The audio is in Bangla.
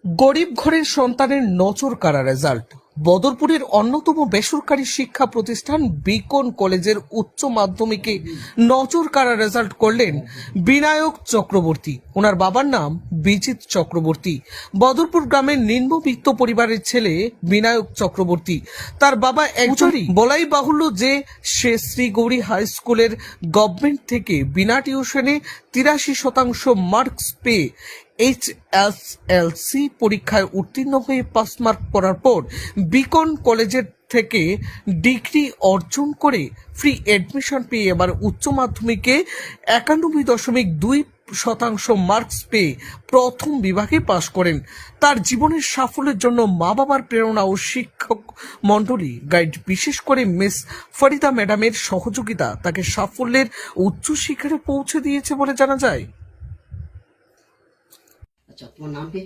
গরিব ঘরের সন্তানের নজর কাড়া রেজাল্ট। বদরপুরের অন্যতম বেসরকারি শিক্ষা প্রতিষ্ঠান বিকন কলেজের উচ্চ মাধ্যমিকে নজর কাড়া রেজাল্ট করলেন বিনায়ক চক্রবর্তী। ওনার বাবার নাম বিজিত চক্রবর্তী। বদরপুর গ্রামের নিম্নবিত্ত পরিবারের ছেলে বিনায়ক চক্রবর্তী। তার বাবা একজনই, বলাই বাহুল্য যে সে শ্রীগৌরী হাই স্কুলের গভর্নমেন্ট থেকে বিনা টিউশনে 83% মার্কস পেয়ে HSLC পরীক্ষায় উত্তীর্ণ হয়ে পাস মার্ক করার পর বিকন কলেজের থেকে ডিগ্রি অর্জন করে ফ্রি অ্যাডমিশন পেয়ে এবার উচ্চ মাধ্যমিকে 91.2% মার্কস পেয়ে প্রথম বিভাগে পাশ করেন। তার জীবনের সাফল্যের জন্য মা বাবার প্রেরণা ও শিক্ষক মণ্ডলী গাইড, বিশেষ করে মিস ফরিদা ম্যাডামের সহযোগিতা তাকে সাফল্যের উচ্চ শিখরে পৌঁছে দিয়েছে বলে জানা যায়। আচ্ছা, তোমার নাম কি?